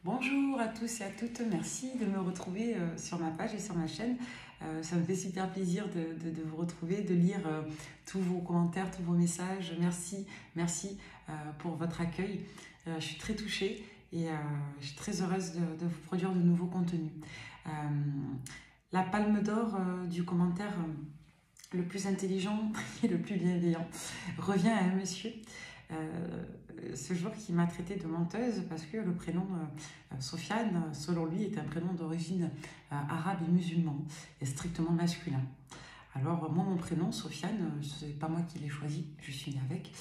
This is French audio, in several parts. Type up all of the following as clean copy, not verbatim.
Bonjour à tous et à toutes, merci de me retrouver sur ma page et sur ma chaîne. Ça me fait super plaisir de vous retrouver, de lire tous vos commentaires, tous vos messages. Merci pour votre accueil. Je suis très touchée et je suis très heureuse de vous produire de nouveaux contenus. La palme d'or du commentaire le plus intelligent et le plus bienveillant revient à un monsieur ce jour qui m'a traité de menteuse parce que le prénom Sofiane, selon lui, est un prénom d'origine arabe et musulman et strictement masculin. Alors moi, mon prénom Sofiane, ce n'est pas moi qui l'ai choisi, je suis née avec.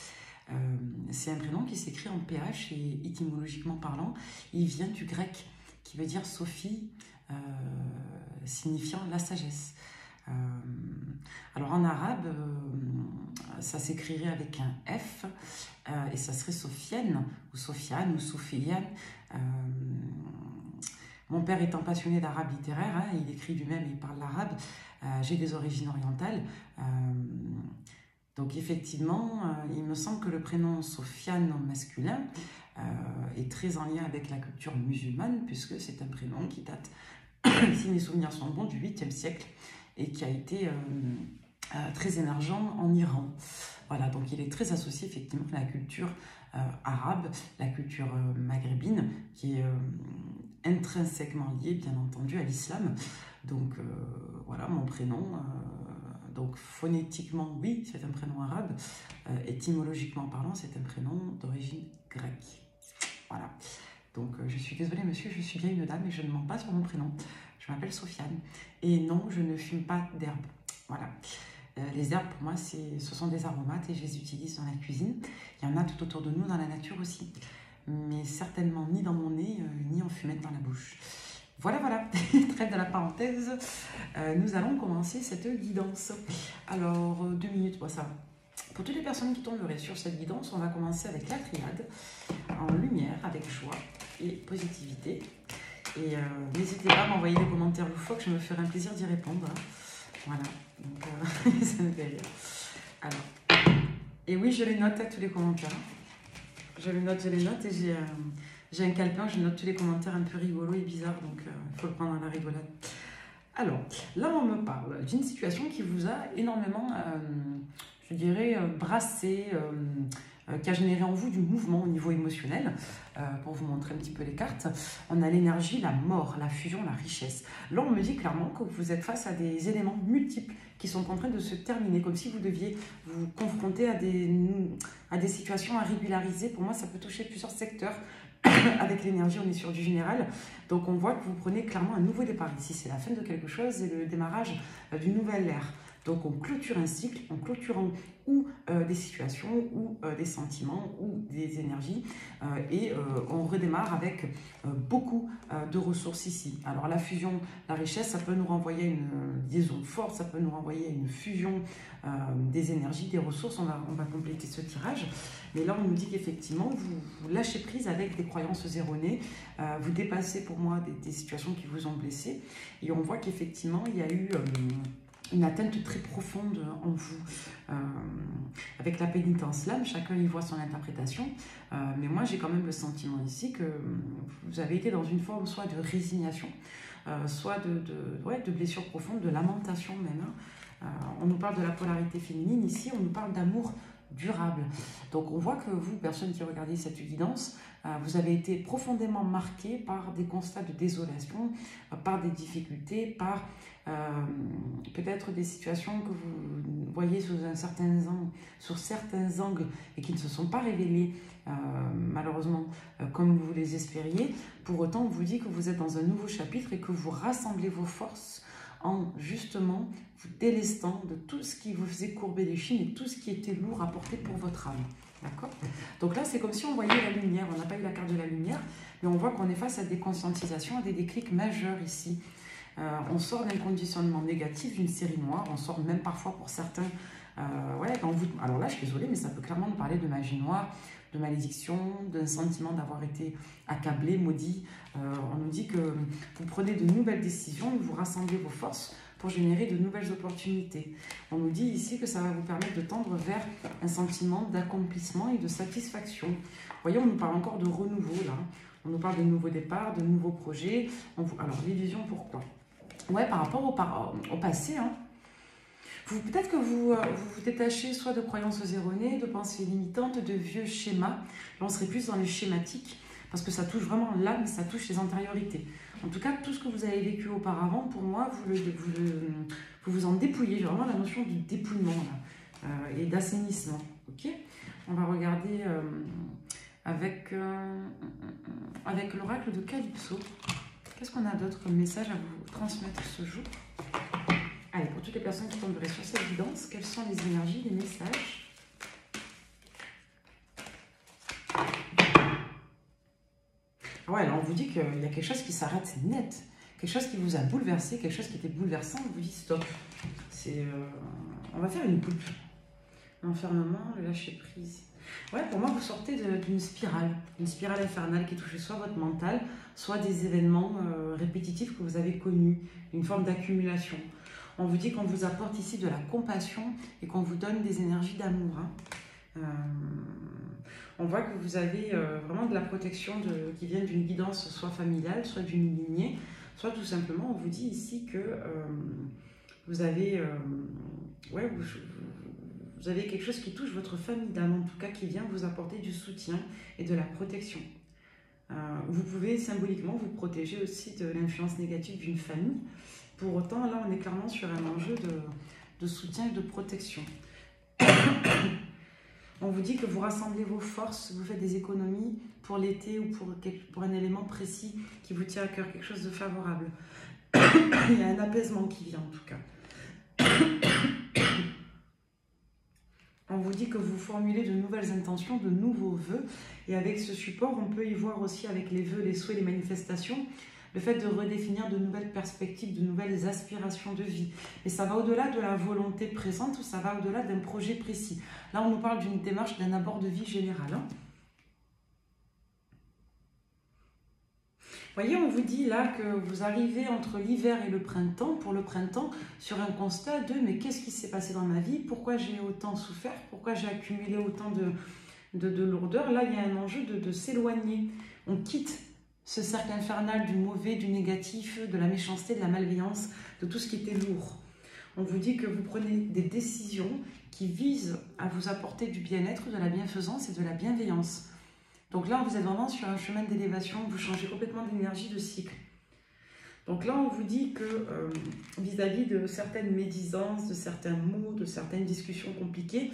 C'est un prénom qui s'écrit en PH et étymologiquement parlant, il vient du grec qui veut dire Sophie, signifiant la sagesse. Alors en arabe, ça s'écrirait avec un F et ça serait Sofiane ou Sofiane ou Soufiane. Mon père étant passionné d'arabe littéraire, hein, il écrit lui-même et il parle l'arabe. J'ai des origines orientales. Donc effectivement, il me semble que le prénom Sofiane au masculin est très en lien avec la culture musulmane puisque c'est un prénom qui date, si mes souvenirs sont bons, du 8e siècle et qui a été très émergent en Iran. Voilà, donc il est très associé effectivement à la culture arabe, la culture maghrébine, qui est intrinsèquement liée, bien entendu, à l'islam. Donc voilà, mon prénom, donc phonétiquement, oui, c'est un prénom arabe, étymologiquement parlant, c'est un prénom d'origine grecque. Voilà. Donc je suis désolée monsieur, je suis bien une dame et je ne mens pas sur mon prénom. Je m'appelle Sofiane. Et non, je ne fume pas d'herbe. Voilà. Les herbes, pour moi, ce sont des aromates et je les utilise dans la cuisine. Il y en a tout autour de nous, dans la nature aussi. Mais certainement ni dans mon nez, ni en fumette dans la bouche. Voilà, trêve de la parenthèse. Nous allons commencer cette guidance. Alors, 2 minutes, bon, ça va. Pour toutes les personnes qui tomberaient sur cette guidance, on va commencer avec la triade, en lumière, avec joie et positivité. Et n'hésitez pas à m'envoyer des commentaires loufoques, je me ferai un plaisir d'y répondre. Hein. Voilà, donc ça me fait rire. Alors, et oui, je les note à tous les commentaires. Je les note et j'ai un calepin, je note tous les commentaires un peu rigolos et bizarres, donc il faut le prendre à la rigolade. Alors, là on me parle d'une situation qui vous a énormément, je dirais, brassé, qui a généré en vous du mouvement au niveau émotionnel. Pour vous montrer un petit peu les cartes, on a l'énergie, la mort, la fusion, la richesse. Là, on me dit clairement que vous êtes face à des éléments multiples qui sont en train de se terminer, comme si vous deviez vous confronter à des situations à régulariser. Pour moi, ça peut toucher plusieurs secteurs. Avec l'énergie, on est sur du général. Donc, on voit que vous prenez clairement un nouveau départ. Ici, c'est la fin de quelque chose et le démarrage d'une nouvelle ère. Donc, on clôture un cycle en clôturant ou des situations, ou des sentiments, ou des énergies. Et on redémarre avec beaucoup de ressources ici. Alors, la fusion, la richesse, ça peut nous renvoyer à une liaison forte, ça peut nous renvoyer à une fusion des énergies, des ressources. On va compléter ce tirage. Mais là, on nous dit qu'effectivement, vous lâchez prise avec des croyances erronées. Vous dépassez, pour moi, des situations qui vous ont blessé. Et on voit qu'effectivement, il y a eu une atteinte très profonde en vous. Avec la pénitence l'âme, chacun y voit son interprétation. Mais moi, j'ai quand même le sentiment ici que vous avez été dans une forme soit de résignation, soit de blessure profonde, de lamentation même. Hein. On nous parle de la polarité féminine. Ici, on nous parle d'amour durable. Donc on voit que vous, personnes qui regardez cette guidance, vous avez été profondément marqué par des constats de désolation, par des difficultés, par peut-être des situations que vous voyez sous certains angles et qui ne se sont pas révélées malheureusement comme vous les espériez. Pour autant, on vous dit que vous êtes dans un nouveau chapitre et que vous rassemblez vos forces en justement vous délestant de tout ce qui vous faisait courber les chines et tout ce qui était lourd à porter pour votre âme. D'accord? Donc là, c'est comme si on voyait la lumière. On n'a pas eu la carte de la lumière, mais on voit qu'on est face à des conscientisations, à des déclics majeurs ici. On sort d'un conditionnement négatif, d'une série noire. On sort même parfois pour certains... Alors là, je suis désolée, mais ça peut clairement nous parler de magie noire, de malédiction, d'un sentiment d'avoir été accablé, maudit. On nous dit que vous prenez de nouvelles décisions, vous rassemblez vos forces pour générer de nouvelles opportunités. On nous dit ici que ça va vous permettre de tendre vers un sentiment d'accomplissement et de satisfaction. Vous voyez, on nous parle encore de renouveau là. On nous parle de nouveaux départs, de nouveaux projets. Alors, l'illusion, pourquoi? Ouais, par rapport au passé, hein. Peut-être que vous vous détachez soit de croyances erronées, de pensées limitantes, de vieux schémas. Là, on serait plus dans les schématiques, parce que ça touche vraiment l'âme, ça touche les antériorités. En tout cas, tout ce que vous avez vécu auparavant, pour moi, vous en dépouillez. J'ai vraiment la notion du dépouillement là, et d'assainissement. Ok, on va regarder avec l'oracle de Calypso. Qu'est-ce qu'on a d'autre comme message à vous transmettre ce jour? Allez, pour toutes les personnes qui tomberaient sur cette guidance, quelles sont les énergies, les messages? Ouais, alors on vous dit qu'il y a quelque chose qui s'arrête net. Quelque chose qui vous a bouleversé, quelque chose qui était bouleversant, on vous dit stop. On va faire une coupe. L'enfermement, le lâcher prise. Ouais, pour moi, vous sortez d'une spirale infernale qui touchait soit votre mental, soit des événements répétitifs que vous avez connus, une forme d'accumulation. On vous dit qu'on vous apporte ici de la compassion et qu'on vous donne des énergies d'amour. Hein. On voit que vous avez vraiment de la protection qui vient d'une guidance soit familiale, soit d'une lignée, soit tout simplement, on vous dit ici que vous avez quelque chose qui touche votre famille d'âme, en tout cas qui vient vous apporter du soutien et de la protection. Vous pouvez symboliquement vous protéger aussi de l'influence négative d'une famille. Pour autant, là, on est clairement sur un enjeu de soutien et de protection. On vous dit que vous rassemblez vos forces, vous faites des économies pour l'été ou pour un élément précis qui vous tient à cœur, quelque chose de favorable. Il y a un apaisement qui vient en tout cas. On vous dit que vous formulez de nouvelles intentions, de nouveaux vœux. Et avec ce support, on peut y voir aussi avec les vœux, les souhaits, les manifestations, le fait de redéfinir de nouvelles perspectives, de nouvelles aspirations de vie. Et ça va au-delà de la volonté présente ou ça va au-delà d'un projet précis. Là, on nous parle d'une démarche, d'un abord de vie général. Hein. Vous voyez, on vous dit là que vous arrivez entre l'hiver et le printemps, pour le printemps, sur un constat de « mais qu'est-ce qui s'est passé dans ma vie? Pourquoi j'ai autant souffert? Pourquoi j'ai accumulé autant de lourdeur ?» Là, il y a un enjeu de s'éloigner. On quitte ce cercle infernal du mauvais, du négatif, de la méchanceté, de la malveillance, de tout ce qui était lourd. On vous dit que vous prenez des décisions qui visent à vous apporter du bien-être, de la bienfaisance et de la bienveillance. Donc là, vous êtes vraiment sur un chemin d'élévation, vous changez complètement d'énergie, de cycle. Donc là, on vous dit que vis-à-vis de certaines médisances, de certains mots, de certaines discussions compliquées,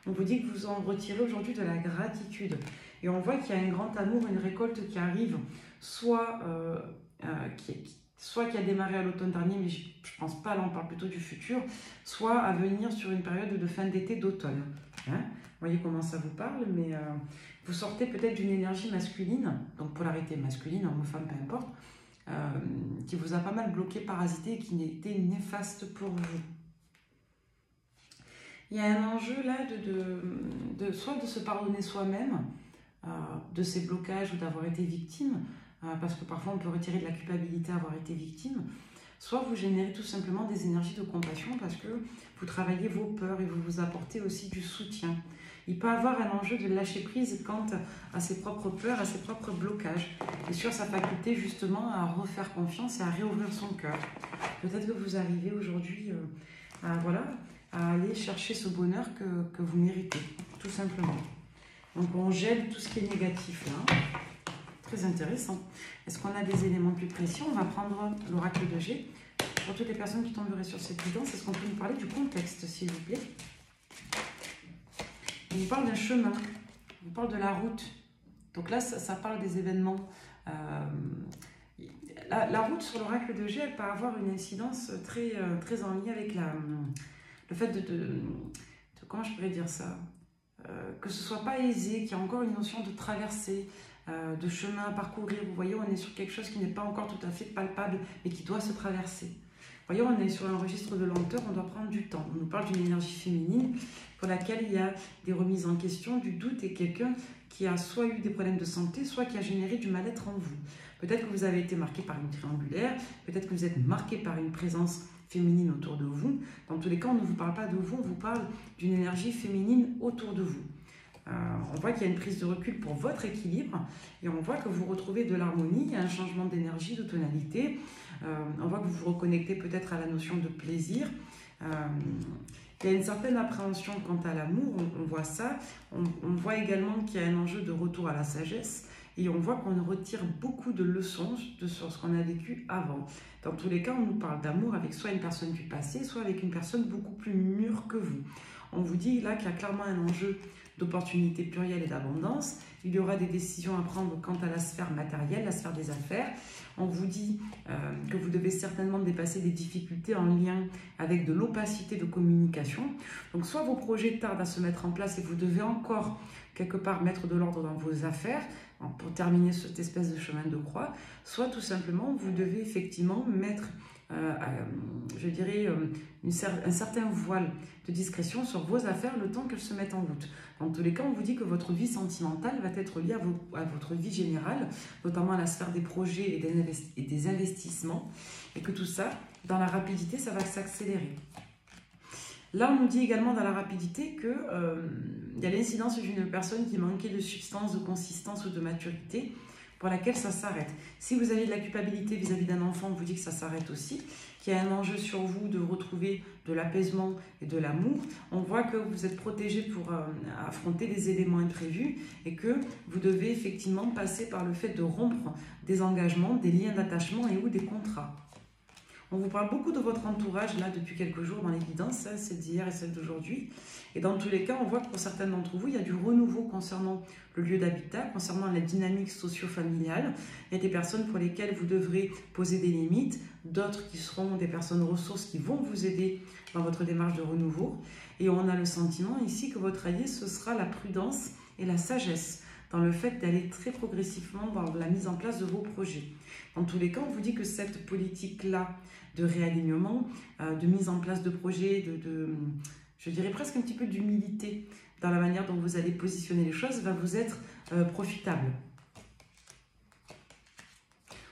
on vous dit que vous en retirez aujourd'hui de la gratitude. Et on voit qu'il y a un grand amour, une récolte qui arrive, soit qui a démarré à l'automne dernier, mais je ne pense pas, là on parle plutôt du futur, soit à venir sur une période de fin d'été, d'automne. Hein, vous voyez comment ça vous parle, mais vous sortez peut-être d'une énergie masculine, donc polarité masculine, homme ou femme, peu importe, qui vous a pas mal bloqué, parasité, et qui était néfaste pour vous. Il y a un enjeu là soit de se pardonner soi-même, de ces blocages ou d'avoir été victime, parce que parfois on peut retirer de la culpabilité à avoir été victime, soit vous générez tout simplement des énergies de compassion parce que vous travaillez vos peurs et vous vous apportez aussi du soutien. Il peut avoir un enjeu de lâcher prise quant à ses propres peurs, à ses propres blocages, et sur sa faculté justement à refaire confiance et à réouvrir son cœur. Peut-être que vous arrivez aujourd'hui à aller chercher ce bonheur que vous méritez, tout simplement. Donc on gèle tout ce qui est négatif là. Très intéressant. Est-ce qu'on a des éléments plus précis? On va prendre l'oracle de G. Pour toutes les personnes qui tomberaient sur cette guidance, est-ce qu'on peut nous parler du contexte, s'il vous plaît? On vous parle d'un chemin, on vous parle de la route. Donc là, ça parle des événements. La route sur l'oracle de G, elle peut avoir une incidence très en lien avec le fait comment je pourrais dire ça, que ce soit pas aisé, qu'il y a encore une notion de traversée, de chemin à parcourir. Vous voyez, on est sur quelque chose qui n'est pas encore tout à fait palpable, mais qui doit se traverser. Vous voyez, on est sur un registre de lenteur, on doit prendre du temps. On nous parle d'une énergie féminine pour laquelle il y a des remises en question, du doute, et quelqu'un qui a soit eu des problèmes de santé, soit qui a généré du mal-être en vous. Peut-être que vous avez été marqué par une triangulaire, peut-être que vous êtes marqué par une présence féminine autour de vous. Dans tous les cas, on ne vous parle pas de vous, on vous parle d'une énergie féminine autour de vous. On voit qu'il y a une prise de recul pour votre équilibre et on voit que vous retrouvez de l'harmonie, il y a un changement d'énergie, de tonalité. On voit que vous vous reconnectez peut-être à la notion de plaisir. Il y a une certaine appréhension quant à l'amour, on voit ça. On voit également qu'il y a un enjeu de retour à la sagesse et on voit qu'on retire beaucoup de leçons sur ce qu'on a vécu avant. Dans tous les cas, on nous parle d'amour avec soit une personne du passé, soit avec une personne beaucoup plus mûre que vous. On vous dit là qu'il y a clairement un enjeu d'opportunités plurielles et d'abondance. Il y aura des décisions à prendre quant à la sphère matérielle, la sphère des affaires. On vous dit que vous devez certainement dépasser des difficultés en lien avec de l'opacité de communication. Donc soit vos projets tardent à se mettre en place et vous devez encore quelque part mettre de l'ordre dans vos affaires pour terminer cette espèce de chemin de croix, soit tout simplement vous devez effectivement mettre je dirais, un certain voile de discrétion sur vos affaires le temps qu'elles se mettent en route. Dans tous les cas, on vous dit que votre vie sentimentale va être liée à votre vie générale, notamment à la sphère des projets et des investissements, et que tout ça, dans la rapidité, ça va s'accélérer. Là, on nous dit également dans la rapidité qu'il y a l'incidence d'une personne qui manquait de substance, de consistance ou de maturité, pour laquelle ça s'arrête. Si vous avez de la culpabilité vis-à-vis d'un enfant, on vous dit que ça s'arrête aussi, qu'il y a un enjeu sur vous de retrouver de l'apaisement et de l'amour. On voit que vous êtes protégé pour affronter des éléments imprévus et que vous devez effectivement passer par le fait de rompre des engagements, des liens d'attachement et ou des contrats. On vous parle beaucoup de votre entourage là depuis quelques jours dans les guidances, celle d'hier et celle d'aujourd'hui. Et dans tous les cas, on voit que pour certains d'entre vous, il y a du renouveau concernant le lieu d'habitat, concernant la dynamique socio-familiale. Il y a des personnes pour lesquelles vous devrez poser des limites, d'autres qui seront des personnes ressources qui vont vous aider dans votre démarche de renouveau. Et on a le sentiment ici que votre allié, ce sera la prudence et la sagesse dans le fait d'aller très progressivement dans la mise en place de vos projets. Dans tous les cas, on vous dit que cette politique-là de réalignement, de mise en place de projets, je dirais presque un petit peu d'humilité dans la manière dont vous allez positionner les choses, va vous être profitable.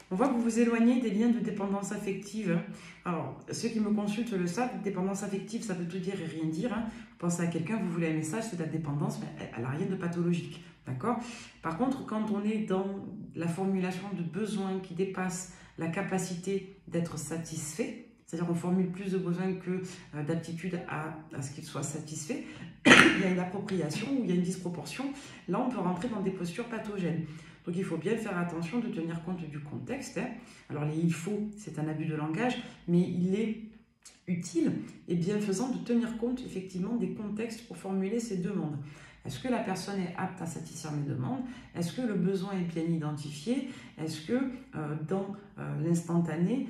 On voit que vous vous éloignez des liens de dépendance affective. Alors, ceux qui me consultent le savent, dépendance affective, ça veut tout dire et rien dire. Vous pensez à quelqu'un, vous voulez un message, c'est de la dépendance, mais elle n'a rien de pathologique. D'accord? Par contre, quand on est dans la formulation de besoins qui dépassent la capacité d'être satisfait, c'est-à-dire qu'on formule plus de besoins que d'aptitude à ce qu'il soit satisfait, il y a une appropriation ou il y a une disproportion. Là, on peut rentrer dans des postures pathogènes. Donc, il faut bien faire attention de tenir compte du contexte. Alors, il faut, c'est un abus de langage, mais il est utile et bienfaisant de tenir compte effectivement des contextes pour formuler ces demandes. Est-ce que la personne est apte à satisfaire mes demandes? Est-ce que le besoin est bien identifié? Est-ce que dans l'instantané,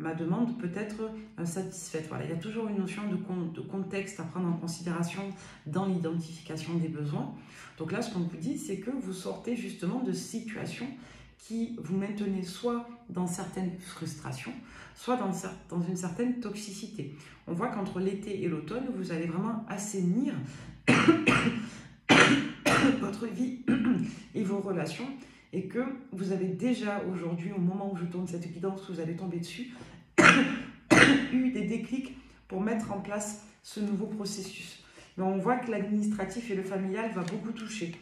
ma demande peut être satisfaite? Voilà, il y a toujours une notion de contexte à prendre en considération dans l'identification des besoins. Donc là, ce qu'on vous dit, c'est que vous sortez justement de situations qui vous maintenez soit dans certaines frustrations, soit dans une certaine toxicité. On voit qu'entre l'été et l'automne, vous allez vraiment assainir votre vie et vos relations, et que vous avez déjà aujourd'hui, au moment où je tourne cette guidance, vous allez tomber dessus, eu des déclics pour mettre en place ce nouveau processus. Mais on voit que l'administratif et le familial va beaucoup toucher.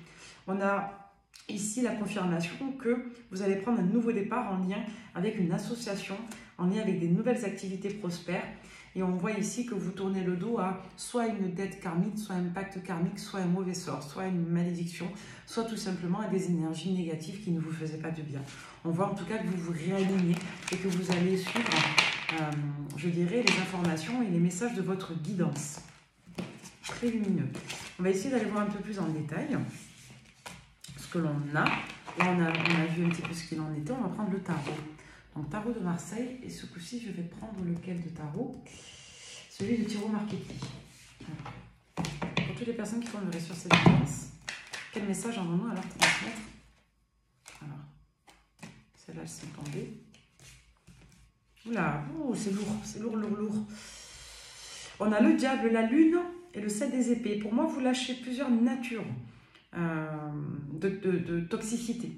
On a ici la confirmation que vous allez prendre un nouveau départ en lien avec une association, en lien avec des nouvelles activités prospères. Et on voit ici que vous tournez le dos à soit une dette karmique, soit un pacte karmique, soit un mauvais sort, soit une malédiction, soit tout simplement à des énergies négatives qui ne vous faisaient pas de bien. On voit en tout cas que vous vous réalignez et que vous allez suivre, je dirais, les informations et les messages de votre guidance. Très lumineux. On va essayer d'aller voir un peu plus en détail ce que l'on a. Là, on a vu un petit peu ce qu'il en était. On va prendre le tarot. Donc, tarot de Marseille. Et ce coup-ci, je vais prendre lequel de tarot? Celui de Tarot Marketing. Pour toutes les personnes qui tomberaient sur cette guidance, quel message avons-nous à leur transmettre? Alors, celle-là, elles sont tombées. Oula, oh, c'est lourd, c'est lourd, lourd, lourd. On a le diable, la lune et le 7 des épées. Pour moi, vous lâchez plusieurs natures de toxicité.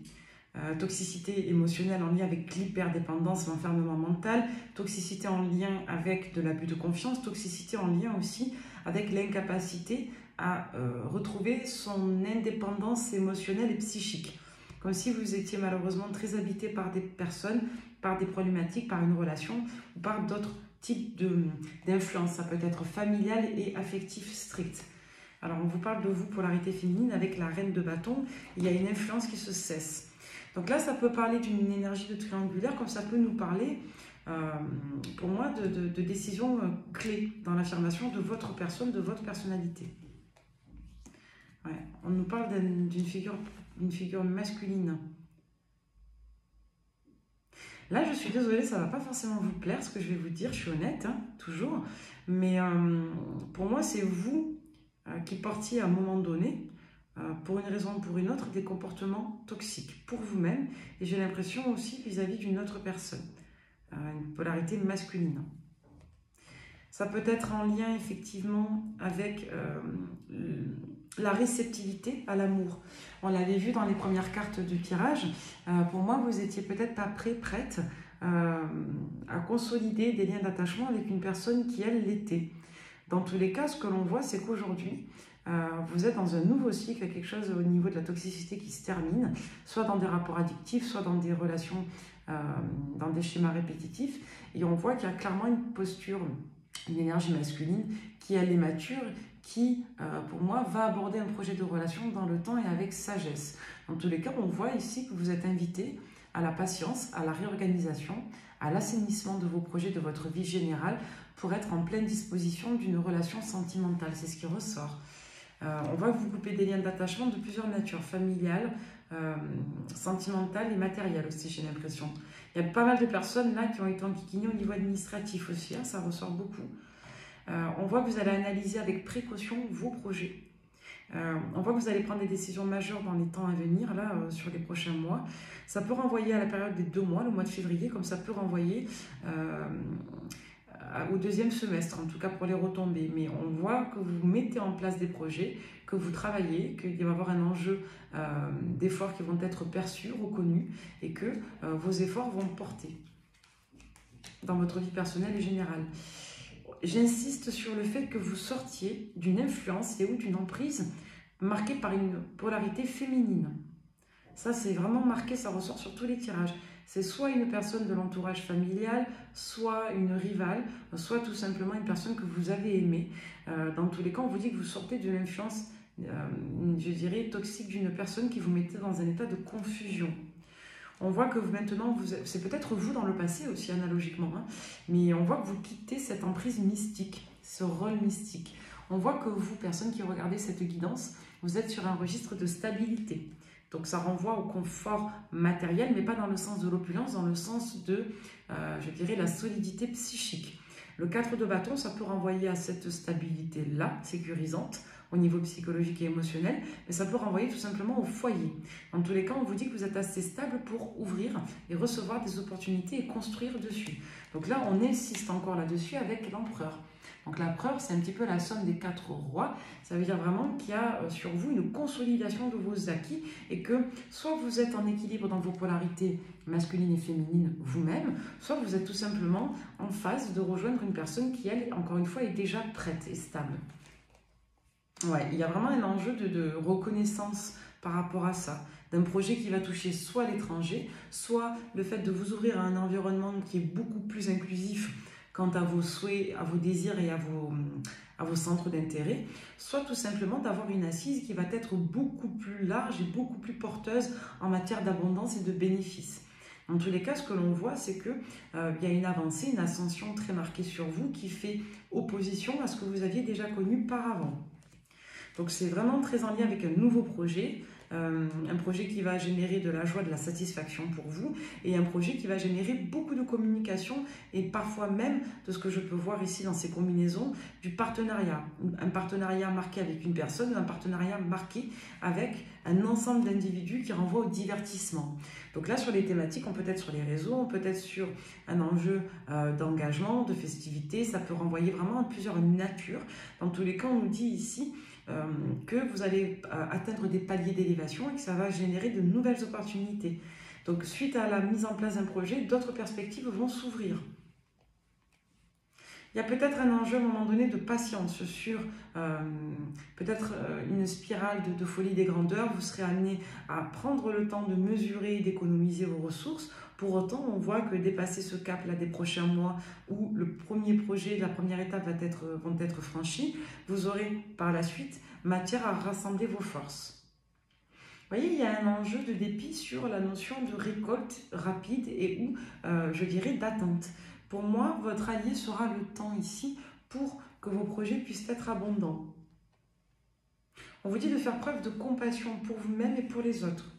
Toxicité émotionnelle en lien avec l'hyperdépendance, l'enfermement mental, toxicité en lien avec de l'abus de confiance, toxicité en lien aussi avec l'incapacité à retrouver son indépendance émotionnelle et psychique. Comme si vous étiez malheureusement très habité par des personnes, par des problématiques, par une relation ou par d'autres types d'influences. Ça peut être familial et affectif strict. Alors, on vous parle de vous, polarité féminine, avec la reine de bâton. Il y a une influence qui se cesse. Donc là, ça peut parler d'une énergie de triangulaire, comme ça peut nous parler, pour moi, de décisions clés dans l'affirmation de votre personne, de votre personnalité. Ouais, on nous parle d'une figure masculine. Là, je suis désolée, ça ne va pas forcément vous plaire, ce que je vais vous dire, je suis honnête, hein, toujours. Mais pour moi, c'est vous qui portiez à un moment donné, pour une raison ou pour une autre, des comportements toxiques pour vous-même. Et j'ai l'impression aussi vis-à-vis d'une autre personne, une polarité masculine. Ça peut être en lien effectivement avec la réceptivité à l'amour. On l'avait vu dans les premières cartes du tirage. Pour moi, vous étiez peut-être pas prête à consolider des liens d'attachement avec une personne qui, elle, l'était. Dans tous les cas, ce que l'on voit, c'est qu'aujourd'hui, vous êtes dans un nouveau cycle, quelque chose au niveau de la toxicité qui se termine, soit dans des rapports addictifs, soit dans des relations, dans des schémas répétitifs. Et on voit qu'il y a clairement une posture, une énergie masculine qui elle est mature, qui pour moi va aborder un projet de relation dans le temps et avec sagesse. Dans tous les cas, on voit ici que vous êtes invité à la patience, à la réorganisation, à l'assainissement de vos projets, de votre vie générale, pour être en pleine disposition d'une relation sentimentale. C'est ce qui ressort. On va vous couper des liens d'attachement de plusieurs natures, familiales, sentimentales et matérielles aussi, j'ai l'impression. Il y a pas mal de personnes là qui ont été enquiquinées au niveau administratif aussi, hein, ça ressort beaucoup. On voit que vous allez analyser avec précaution vos projets. On voit que vous allez prendre des décisions majeures dans les temps à venir, là, sur les prochains mois. Ça peut renvoyer à la période des 2 mois, le mois de février, comme ça peut renvoyer au deuxième semestre, en tout cas pour les retombées. Mais on voit que vous mettez en place des projets, que vous travaillez, qu'il va y avoir un enjeu d'efforts qui vont être perçus, reconnus, et que vos efforts vont porter dans votre vie personnelle et générale. J'insiste sur le fait que vous sortiez d'une influence et ou d'une emprise marquée par une polarité féminine. Ça, c'est vraiment marqué, ça ressort sur tous les tirages. C'est soit une personne de l'entourage familial, soit une rivale, soit tout simplement une personne que vous avez aimée. Dans tous les cas, on vous dit que vous sortez de l'influence, je dirais, toxique d'une personne qui vous mettait dans un état de confusion. On voit que vous, maintenant, c'est peut-être vous dans le passé aussi analogiquement, hein, mais on voit que vous quittez cette emprise mystique, ce rôle mystique. On voit que vous, personne qui regardez cette guidance, vous êtes sur un registre de stabilité. Donc ça renvoie au confort matériel, mais pas dans le sens de l'opulence, dans le sens de, je dirais, la solidité psychique. Le 4 de bâton, ça peut renvoyer à cette stabilité-là, sécurisante, au niveau psychologique et émotionnel, mais ça peut renvoyer tout simplement au foyer. Dans tous les cas, on vous dit que vous êtes assez stable pour ouvrir et recevoir des opportunités et construire dessus. Donc là, on insiste encore là-dessus avec l'empereur. Donc l'empereur, c'est un petit peu la somme des 4 rois. Ça veut dire vraiment qu'il y a sur vous une consolidation de vos acquis et que soit vous êtes en équilibre dans vos polarités masculines et féminines vous-même, soit vous êtes tout simplement en phase de rejoindre une personne qui, elle, encore une fois, est déjà prête et stable. Ouais, il y a vraiment un enjeu de reconnaissance par rapport à ça, d'un projet qui va toucher soit l'étranger, soit le fait de vous ouvrir à un environnement qui est beaucoup plus inclusif quant à vos souhaits, à vos désirs et à vos centres d'intérêt, soit tout simplement d'avoir une assise qui va être beaucoup plus large et beaucoup plus porteuse en matière d'abondance et de bénéfices. Dans tous les cas, ce que l'on voit, c'est qu'il y a une avancée, une ascension très marquée sur vous qui fait opposition à ce que vous aviez déjà connu par avant. Donc c'est vraiment très en lien avec un nouveau projet, un projet qui va générer de la joie, de la satisfaction pour vous et un projet qui va générer beaucoup de communication et parfois même, de ce que je peux voir ici dans ces combinaisons, du partenariat. Un partenariat marqué avec une personne, un partenariat marqué avec un ensemble d'individus qui renvoie au divertissement. Donc là, sur les thématiques, on peut être sur les réseaux, on peut être sur un enjeu d'engagement, de festivité, ça peut renvoyer vraiment à plusieurs natures. Dans tous les cas, on nous dit ici que vous allez atteindre des paliers d'élévation et que ça va générer de nouvelles opportunités. Donc, suite à la mise en place d'un projet, d'autres perspectives vont s'ouvrir. Il y a peut-être un enjeu à un moment donné de patience sur peut-être une spirale de folie des grandeurs. Vous serez amené à prendre le temps de mesurer et d'économiser vos ressources. Pour autant, on voit que dépasser ce cap-là des prochains mois où le premier projet, la première étape vont être franchis, vous aurez par la suite matière à rassembler vos forces. Vous voyez, il y a un enjeu de dépit sur la notion de récolte rapide et ou, je dirais, d'attente. Pour moi, votre allié sera le temps ici pour que vos projets puissent être abondants. On vous dit de faire preuve de compassion pour vous-même et pour les autres.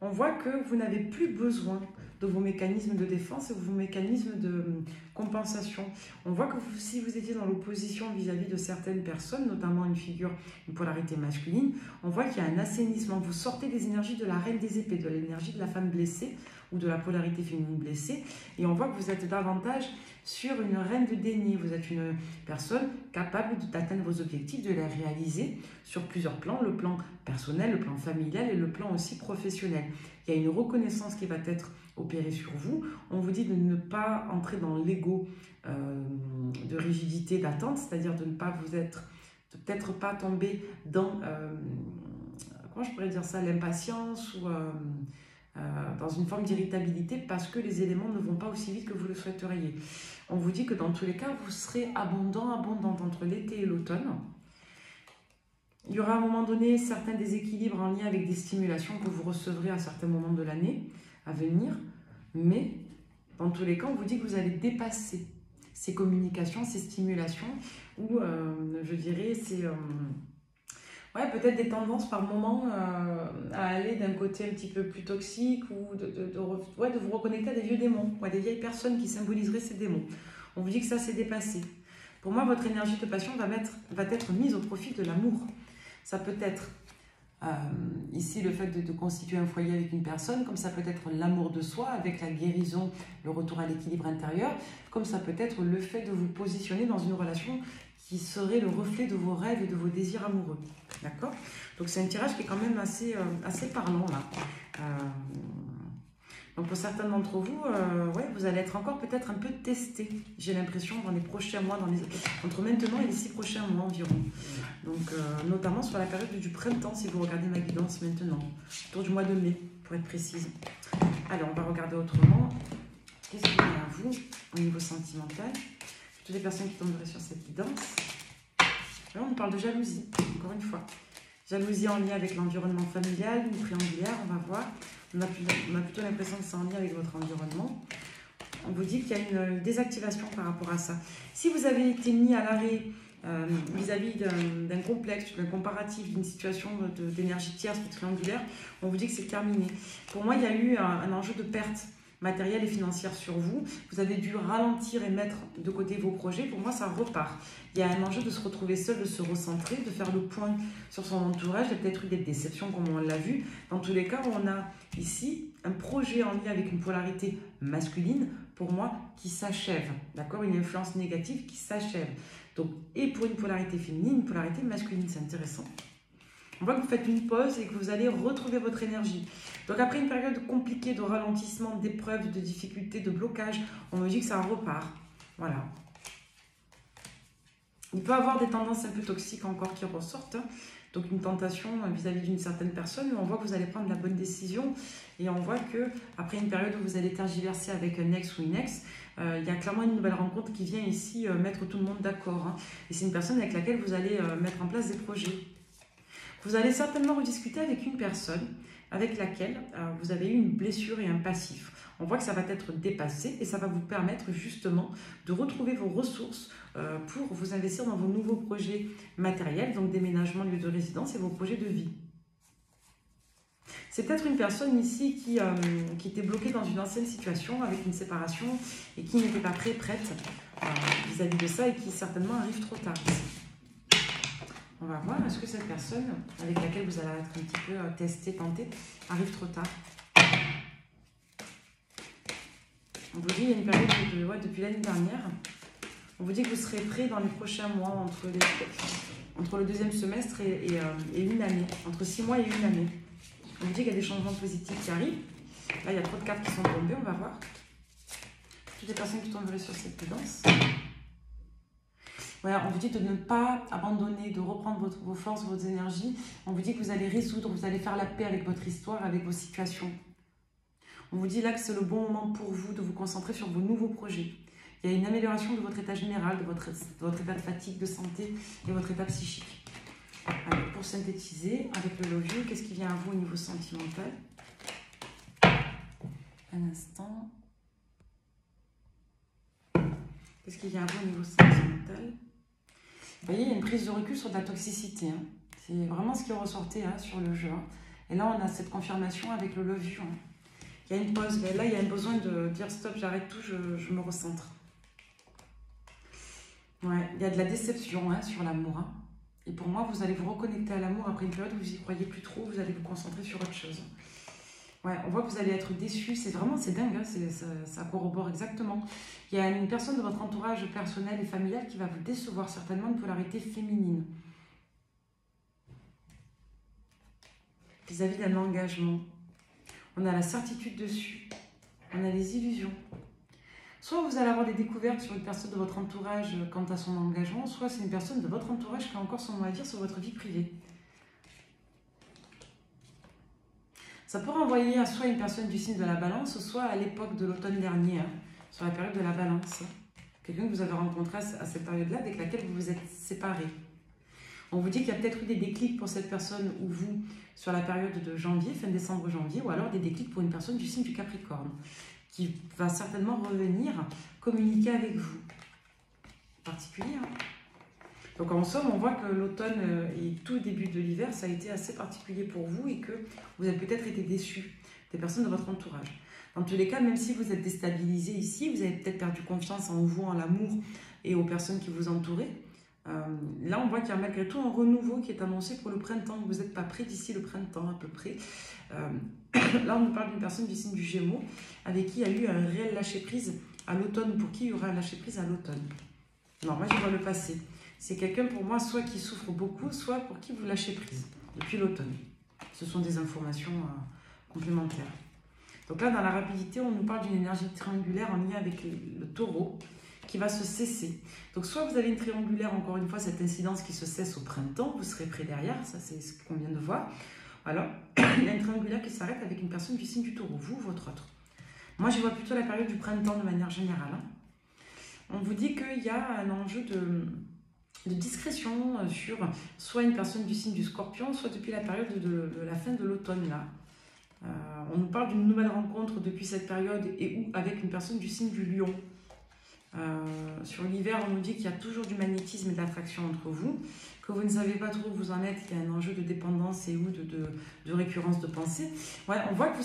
On voit que vous n'avez plus besoin de vos mécanismes de défense et vos mécanismes de compensation. On voit que si vous étiez dans l'opposition vis-à-vis de certaines personnes, notamment une polarité masculine, on voit qu'il y a un assainissement. Vous sortez des énergies de la reine des épées, de l'énergie de la femme blessée ou de la polarité féminine blessée, et on voit que vous êtes davantage sur une reine de déni. Vous êtes une personne capable d'atteindre vos objectifs, de les réaliser sur plusieurs plans, le plan personnel, le plan familial et le plan aussi professionnel. Il y a une reconnaissance qui va être opérée sur vous. On vous dit de ne pas entrer dans l'ego de rigidité, d'attente, c'est-à-dire de ne pas peut-être pas tomber dans, comment je pourrais dire ça, l'impatience ou dans une forme d'irritabilité parce que les éléments ne vont pas aussi vite que vous le souhaiteriez. On vous dit que dans tous les cas, vous serez abondante entre l'été et l'automne. Il y aura à un moment donné certains déséquilibres en lien avec des stimulations que vous recevrez à certains moments de l'année à venir, mais dans tous les cas, on vous dit que vous allez dépasser ces communications, ces stimulations, ou je dirais, ouais, peut-être des tendances par moment à aller d'un côté un petit peu plus toxique ou de vous reconnecter à des vieux démons, ou à des vieilles personnes qui symboliseraient ces démons. On vous dit que ça s'est dépassé. Pour moi, votre énergie de passion va être mise au profit de l'amour. Ça peut être ici le fait de constituer un foyer avec une personne, comme ça peut être l'amour de soi avec la guérison, le retour à l'équilibre intérieur, comme ça peut être le fait de vous positionner dans une relation qui serait le reflet de vos rêves et de vos désirs amoureux. D'accord? Donc c'est un tirage qui est quand même assez parlant là. Donc pour certains d'entre vous, ouais, vous allez être encore peut-être un peu testé, j'ai l'impression, dans les prochains mois, entre maintenant et les 6 prochains mois environ. Donc notamment sur la période du printemps, si vous regardez ma guidance maintenant, autour du mois de mai, pour être précise. Alors on va regarder autrement. Qu'est-ce qu'il y a à vous au niveau sentimental? Toutes les personnes qui tomberaient sur cette guidance. Là, on parle de jalousie, encore une fois. Jalousie en lien avec l'environnement familial, une triangulaire, on va voir. On a plutôt l'impression que c'est en lien avec votre environnement. On vous dit qu'il y a une désactivation par rapport à ça. Si vous avez été mis à l'arrêt vis-à-vis d'un complexe, d'un comparatif, d'une situation d'énergie tierce ou triangulaire, on vous dit que c'est terminé. Pour moi, il y a eu un enjeu de perte matérielle et financière sur vous. Vous avez dû ralentir et mettre de côté vos projets. Pour moi, ça repart. Il y a un enjeu de se retrouver seul, de se recentrer, de faire le point sur son entourage. Il y a peut-être eu des déceptions comme on l'a vu. Dans tous les cas, on a ici un projet en lien avec une polarité masculine, pour moi, qui s'achève. D'accord? Une influence négative qui s'achève. Donc, et pour une polarité féminine, une polarité masculine, c'est intéressant. On voit que vous faites une pause et que vous allez retrouver votre énergie. Donc après une période compliquée de ralentissement, d'épreuves, de difficultés, de blocage, on me dit que ça repart. Voilà. Il peut y avoir des tendances un peu toxiques encore qui ressortent. Donc une tentation vis-à-vis d'une certaine personne, où on voit que vous allez prendre la bonne décision. Et on voit qu'après une période où vous allez tergiverser avec un ex ou une ex, il y a clairement une nouvelle rencontre qui vient ici mettre tout le monde d'accord. Hein. Et c'est une personne avec laquelle vous allez mettre en place des projets. Vous allez certainement rediscuter avec une personne avec laquelle vous avez eu une blessure et un passif. On voit que ça va être dépassé et ça va vous permettre justement de retrouver vos ressources pour vous investir dans vos nouveaux projets matériels, donc déménagement, lieu de résidence et vos projets de vie. C'est peut-être une personne ici qui était bloquée dans une ancienne situation avec une séparation et qui n'était pas prête vis-à-vis de ça et qui certainement arrive trop tard ici. On va voir, est-ce que cette personne avec laquelle vous allez être un petit peu testé, tenté, arrive trop tard? On vous dit qu'il y a une période depuis l'année dernière. On vous dit que vous serez prêt dans les prochains mois, entre le deuxième semestre et une année, entre 6 mois et une année. On vous dit qu'il y a des changements positifs qui arrivent. Là, il y a trop de cartes qui sont tombées, on va voir. Toutes les personnes qui tomberaient sur cette guidance. Ouais, on vous dit de ne pas abandonner, de reprendre vos forces, vos énergies. On vous dit que vous allez résoudre, vous allez faire la paix avec votre histoire, avec vos situations. On vous dit là que c'est le bon moment pour vous de vous concentrer sur vos nouveaux projets. Il y a une amélioration de votre état général, de votre état de fatigue, de santé et votre état psychique. Alors, pour synthétiser, avec le Love You, qu'est-ce qui vient à vous au niveau sentimental? Un instant. Qu'est-ce qui vient à vous au niveau sentimental? Vous voyez, il y a une prise de recul sur de la toxicité. Hein. C'est vraiment ce qui ressortait hein, sur le jeu. Hein. Et là, on a cette confirmation avec le Love You. Hein. Il y a une pause. Mais là, il y a un besoin de dire stop, j'arrête tout, je me recentre. Ouais, il y a de la déception hein, sur l'amour. Hein. Et pour moi, vous allez vous reconnecter à l'amour après une période où vous n'y croyez plus trop. Vous allez vous concentrer sur autre chose. Ouais, on voit que vous allez être déçu. C'est vraiment, c'est dingue. Hein, ça corrobore exactement. Il y a une personne de votre entourage personnel et familial qui va vous décevoir, certainement une polarité féminine. Vis-à-vis d'un engagement. On a la certitude dessus. On a les illusions. Soit vous allez avoir des découvertes sur une personne de votre entourage quant à son engagement, soit c'est une personne de votre entourage qui a encore son mot à dire sur votre vie privée. Ça peut renvoyer à soit une personne du signe de la balance, soit à l'époque de l'automne dernier, hein, sur la période de la balance. Quelqu'un que vous avez rencontré à cette période-là, avec laquelle vous vous êtes séparés. On vous dit qu'il y a peut-être eu des déclics pour cette personne ou vous sur la période de janvier, fin décembre-janvier, ou alors des déclics pour une personne du signe du Capricorne, qui va certainement revenir communiquer avec vous. Particulier, hein. Donc en somme, on voit que l'automne et tout début de l'hiver, ça a été assez particulier pour vous et que vous avez peut-être été déçus des personnes de votre entourage. Dans tous les cas, même si vous êtes déstabilisé ici, vous avez peut-être perdu confiance en vous, en l'amour et aux personnes qui vous entouraient. Là, on voit qu'il y a malgré tout un renouveau qui est annoncé pour le printemps. Vous n'êtes pas prêt d'ici le printemps à peu près. Là, on nous parle d'une personne du signe du Gémeaux avec qui il y a eu un réel lâcher-prise à l'automne. Pour qui il y aura un lâcher-prise à l'automne? Non, moi, je vois le passé. C'est quelqu'un pour moi, soit qui souffre beaucoup, soit pour qui vous lâchez prise depuis l'automne. Ce sont des informations complémentaires. Donc là, dans la rapidité, on nous parle d'une énergie triangulaire en lien avec le taureau qui va se cesser. Donc soit vous avez une triangulaire, encore une fois, cette incidence qui se cesse au printemps, vous serez prêt derrière, ça c'est ce qu'on vient de voir. Alors, il y a une triangulaire qui s'arrête avec une personne du signe du taureau, vous ou votre autre. Moi, je vois plutôt la période du printemps de manière générale. Hein. On vous dit qu'il y a un enjeu de discrétion sur soit une personne du signe du Scorpion, soit depuis la période de la fin de l'automne. Là. On nous parle d'une nouvelle rencontre depuis cette période et ou avec une personne du signe du Lion. Sur l'hiver, on nous dit qu'il y a toujours du magnétisme et de l'attraction entre vous, que vous ne savez pas trop où vous en êtes, qu'il y a un enjeu de dépendance et ou de récurrence de pensée. Ouais, on voit que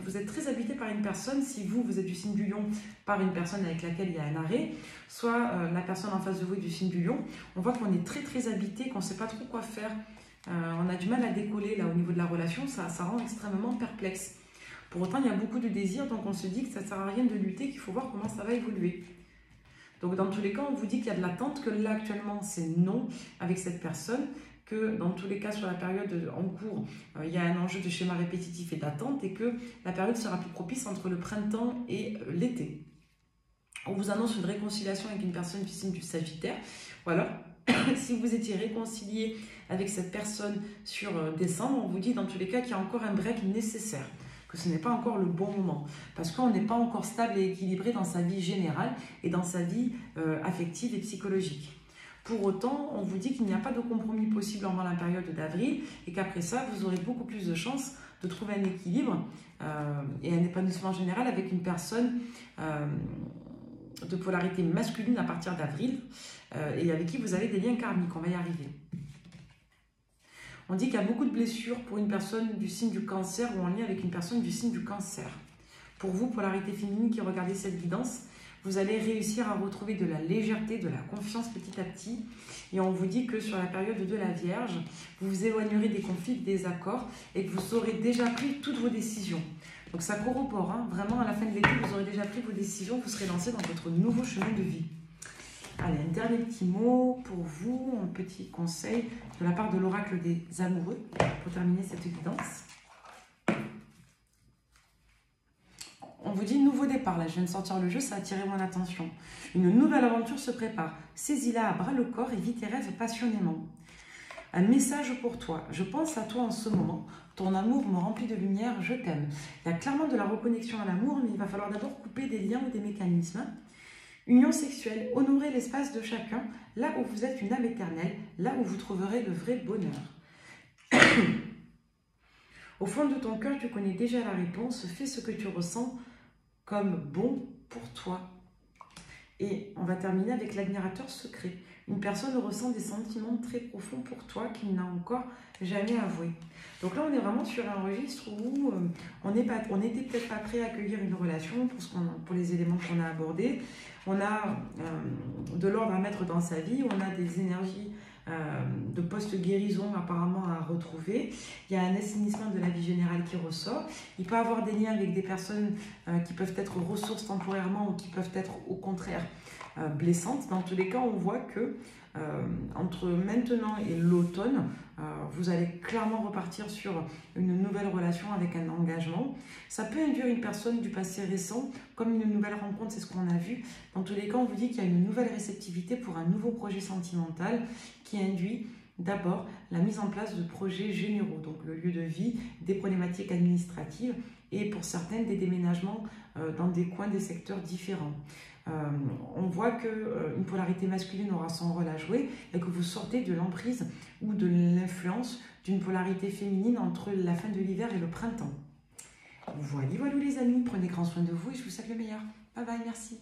vous êtes très habité par une personne, si vous êtes du signe du Lion, par une personne avec laquelle il y a un arrêt, soit la personne en face de vous est du signe du Lion. On voit qu'on est très très habité, qu'on ne sait pas trop quoi faire. On a du mal à décoller là au niveau de la relation, ça rend extrêmement perplexe. Pour autant, il y a beaucoup de désirs, donc on se dit que ça ne sert à rien de lutter, qu'il faut voir comment ça va évoluer. Donc dans tous les cas, on vous dit qu'il y a de l'attente, que là actuellement c'est non avec cette personne, que dans tous les cas sur la période en cours, il y a un enjeu de schéma répétitif et d'attente et que la période sera plus propice entre le printemps et l'été. On vous annonce une réconciliation avec une personne du signe du Sagittaire. Ou alors, si vous étiez réconcilié avec cette personne sur décembre, on vous dit dans tous les cas qu'il y a encore un break nécessaire, que ce n'est pas encore le bon moment, parce qu'on n'est pas encore stable et équilibré dans sa vie générale et dans sa vie affective et psychologique. Pour autant, on vous dit qu'il n'y a pas de compromis possible pendant la période d'avril et qu'après ça, vous aurez beaucoup plus de chances de trouver un équilibre et un épanouissement général avec une personne de polarité masculine à partir d'avril et avec qui vous avez des liens karmiques. On va y arriver. On dit qu'il y a beaucoup de blessures pour une personne du signe du Cancer ou en lien avec une personne du signe du Cancer. Pour vous, polarité féminine qui regardez cette guidance, vous allez réussir à retrouver de la légèreté, de la confiance petit à petit. Et on vous dit que sur la période de la Vierge, vous vous éloignerez des conflits, des désaccords et que vous aurez déjà pris toutes vos décisions. Donc ça corrobore, hein. Vraiment à la fin de l'été, vous aurez déjà pris vos décisions, vous serez lancé dans votre nouveau chemin de vie. Allez, un dernier petit mot pour vous, un petit conseil de la part de l'oracle des amoureux pour terminer cette guidance. On vous dit nouveau départ, là je viens de sortir le jeu, ça a attiré mon attention. Une nouvelle aventure se prépare. Saisis-la à bras le corps et vis tes rêves passionnément. Un message pour toi. Je pense à toi en ce moment. Ton amour me remplit de lumière, je t'aime. Il y a clairement de la reconnexion à l'amour, mais il va falloir d'abord couper des liens ou des mécanismes. Union sexuelle, honorez l'espace de chacun, là où vous êtes une âme éternelle, là où vous trouverez le vrai bonheur. Au fond de ton cœur, tu connais déjà la réponse. Fais ce que tu ressens comme bon pour toi. Et on va terminer avec l'admirateur secret. Une personne ressent des sentiments très profonds pour toi qu'il n'a encore jamais avoué. Donc là, on est vraiment sur un registre où on n'était peut-être pas prêt à accueillir une relation pour les éléments qu'on a abordés. On a de l'ordre à mettre dans sa vie, on a des énergies de post-guérison apparemment à retrouver. Il y a un assainissement de la vie générale qui ressort. Il peut y avoir des liens avec des personnes qui peuvent être ressources temporairement ou qui peuvent être au contraire blessantes. Dans tous les cas, on voit que entre maintenant et l'automne, vous allez clairement repartir sur une nouvelle relation avec un engagement. Ça peut induire une personne du passé récent comme une nouvelle rencontre, c'est ce qu'on a vu. Dans tous les cas, on vous dit qu'il y a une nouvelle réceptivité pour un nouveau projet sentimental qui induit d'abord la mise en place de projets généraux, donc le lieu de vie, des problématiques administratives et pour certaines des déménagements dans des coins des secteurs différents. On voit qu'une polarité masculine aura son rôle à jouer et que vous sortez de l'emprise ou de l'influence d'une polarité féminine entre la fin de l'hiver et le printemps. Voilà les amis, prenez grand soin de vous et je vous souhaite le meilleur. Bye bye, merci.